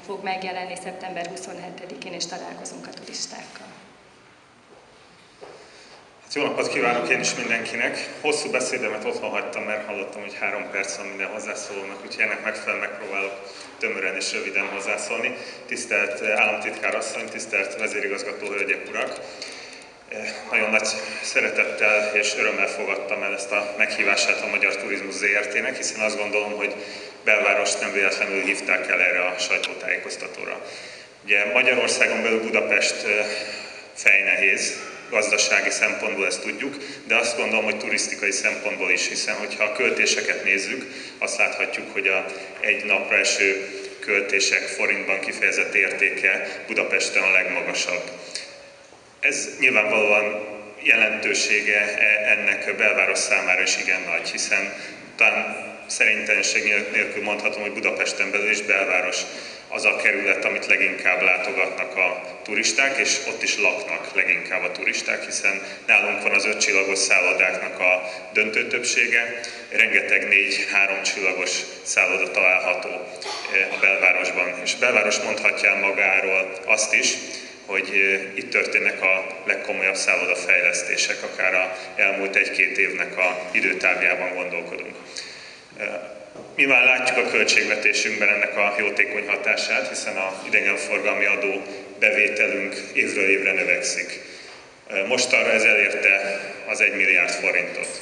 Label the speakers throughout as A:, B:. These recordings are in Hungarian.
A: fog megjelenni szeptember 27-én, és találkozunk a turistákkal.
B: Jó napot kívánok én is mindenkinek! Hosszú beszédemet otthon hagytam, mert hallottam, hogy 3 perc van minden hozzászólónak, úgyhogy ennek megfelelően megpróbálok tömören és röviden hozzászólni. Tisztelt államtitkár asszony, tisztelt vezérigazgató hölgyek, urak! Nagyon nagy szeretettel és örömmel fogadtam el ezt a meghívását a Magyar Turizmus Zrt-nek, hiszen azt gondolom, hogy belvárost nem véletlenül hívták el erre a sajtótájékoztatóra. Ugye Magyarországon belül Budapest fejnehéz, gazdasági szempontból ezt tudjuk, de azt gondolom, hogy turisztikai szempontból is, hiszen hogyha a költéseket nézzük, azt láthatjuk, hogy a egy napra eső költések forintban kifejezett értéke Budapesten a legmagasabb. Ez nyilvánvalóan jelentősége ennek a belváros számára is igen nagy, hiszen talán szerénytelenség nélkül mondhatom, hogy Budapesten belül is belváros az a kerület, amit leginkább látogatnak a turisták, és ott is laknak leginkább a turisták, hiszen nálunk van az 5 csillagos szállodáknak a döntő többsége, rengeteg 4-3 csillagos szálloda található a belvárosban. És a belváros mondhatja magáról azt is, hogy itt történnek a legkomolyabb szállodafejlesztések, akár az elmúlt 1-2 évnek a időtávjában gondolkodunk. Nyilván látjuk a költségvetésünkben ennek a jótékony hatását, hiszen az idegenforgalmi adó bevételünk évről évre növekszik. Mostanra ez elérte az 1 milliárd forintot.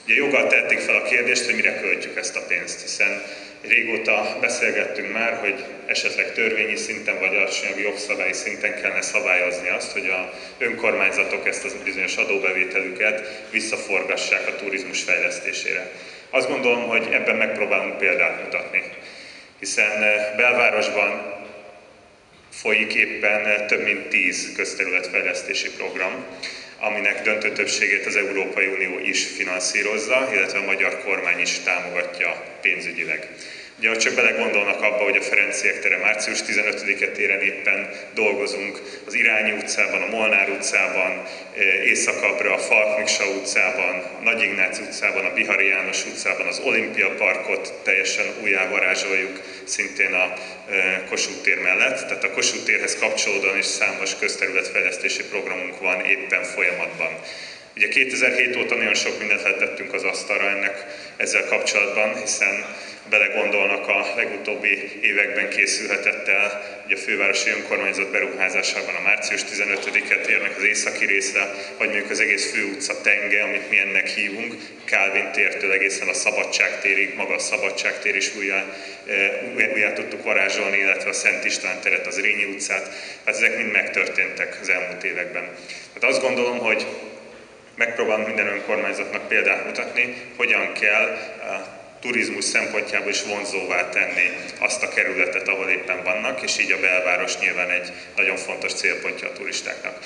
B: Ugye joggal tették fel a kérdést, hogy mire költjük ezt a pénzt, hiszen régóta beszélgettünk már, hogy esetleg törvényi szinten vagy alacsonyabb jogszabályi szinten kellene szabályozni azt, hogy az önkormányzatok ezt az bizonyos adóbevételüket visszaforgassák a turizmus fejlesztésére. Azt gondolom, hogy ebben megpróbálunk példát mutatni, hiszen belvárosban folyik éppen több mint 10 közterületfejlesztési program, aminek döntő többségét az Európai Unió is finanszírozza, illetve a magyar kormány is támogatja pénzügyileg. Ugye, ha csak belegondolnak abba, hogy a Ferenciek tere március 15-e téren éppen dolgozunk, az Irányi utcában, a Molnár utcában, északabbra a Falk Miksa utcában, a Nagy Ignác utcában, a Bihari János utcában, az Olimpia Parkot teljesen újjávarázsoljuk, szintén a Kossuth tér mellett. Tehát a Kossuth térhez kapcsolódóan is számos közterületfejlesztési programunk van éppen folyamatban. Ugye 2007 óta nagyon sok mindent letettünk az asztalra ezzel kapcsolatban, hiszen belegondolnak, a legutóbbi években készülhetett el ugye a fővárosi önkormányzat beruházásában a március 15-e térnek az északi része, vagy mondjuk az egész főutca tenge, amit mi ennek hívunk, Kálvin tértől egészen a Szabadság térig, maga a Szabadság tér is újjá tudtuk varázsolni, illetve a Szent István teret, az Rényi utcát, tehát ezek mind megtörténtek az elmúlt években. Tehát azt gondolom, hogy megpróbálunk minden önkormányzatnak példát mutatni, hogyan kell turizmus szempontjából is vonzóvá tenni azt a kerületet, ahol éppen vannak, és így a belváros nyilván egy nagyon fontos célpontja a turistáknak.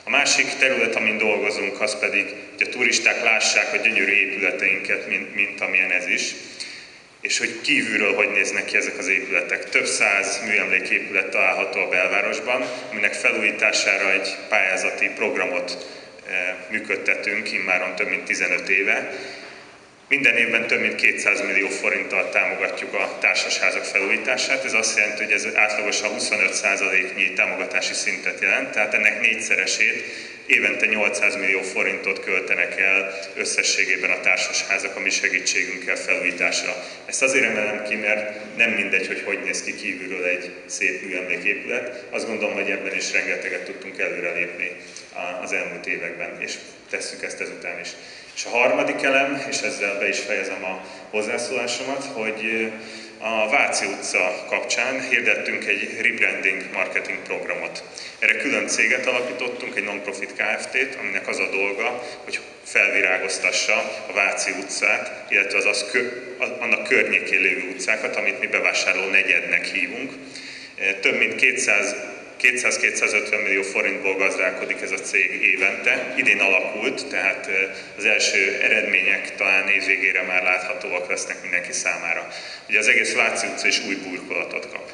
B: A másik terület, amin dolgozunk, az pedig, hogy a turisták lássák a gyönyörű épületeinket, mint amilyen ez is, és hogy kívülről hogy néznek ki ezek az épületek. Több száz műemléképület található a belvárosban, aminek felújítására egy pályázati programot működtetünk immáron több mint 15 éve. Minden évben több mint 200 millió forinttal támogatjuk a társasházak felújítását. Ez azt jelenti, hogy ez átlagosan 25%-nyi támogatási szintet jelent, tehát ennek 4-szeresét évente 800 millió forintot költenek el összességében a társasházak a mi segítségünkkel felújításra. Ezt azért emelem ki, mert nem mindegy, hogy néz ki kívülről egy szép műemléképület. Azt gondolom, hogy ebben is rengeteget tudtunk előrelépni az elmúlt években, és tesszük ezt ezután is. És a harmadik elem, és ezzel be is fejezem a hozzászólásomat, hogy a Váci utca kapcsán hirdettünk egy rebranding marketing programot. Erre külön céget alapítottunk, egy non-profit Kft-t, aminek az a dolga, hogy felvirágoztassa a Váci utcát, illetve annak környékén lévő utcákat, amit mi bevásárló negyednek hívunk. Több mint 200-250 millió forintból gazdálkodik ez a cég évente. Idén alakult, tehát az első eredmények talán év végére már láthatóak lesznek mindenki számára. Ugye az egész Váci utca is új burkolatot kap.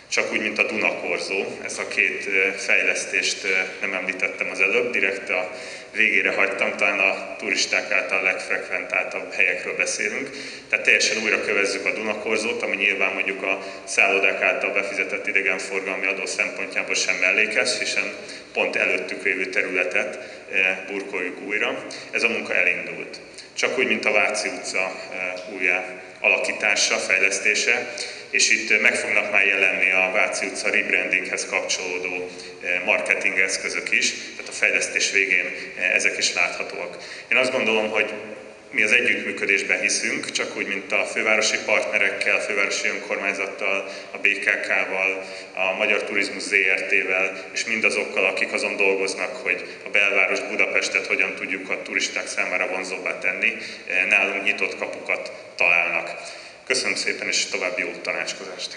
B: Csak úgy, mint a Dunakorzó, ez a két fejlesztést nem említettem az előbb, direkt a végére hagytam, talán a turisták által legfrekventáltabb helyekről beszélünk. Tehát teljesen újra kövezzük a Dunakorzót, ami nyilván mondjuk a szállodák által befizetett idegenforgalmi adó szempontjából sem mellékes, hiszen pont előttük lévő területet burkoljuk újra. Ez a munka elindult. Csak úgy, mint a Váci utca újjá alakítása, fejlesztése, és itt meg fognak már jelenni a Váci utca rebrandinghez kapcsolódó marketing eszközök is, tehát a fejlesztés végén ezek is láthatóak. Én azt gondolom, hogy mi az együttműködésben hiszünk, csak úgy, mint a fővárosi partnerekkel, a fővárosi önkormányzattal, a BKK-val, a Magyar Turizmus ZRT-vel, és mindazokkal, akik azon dolgoznak, hogy a belváros Budapestet hogyan tudjuk a turisták számára vonzóbbá tenni, nálunk nyitott kapukat találnak. Köszönöm szépen, és további jó tanácskozást!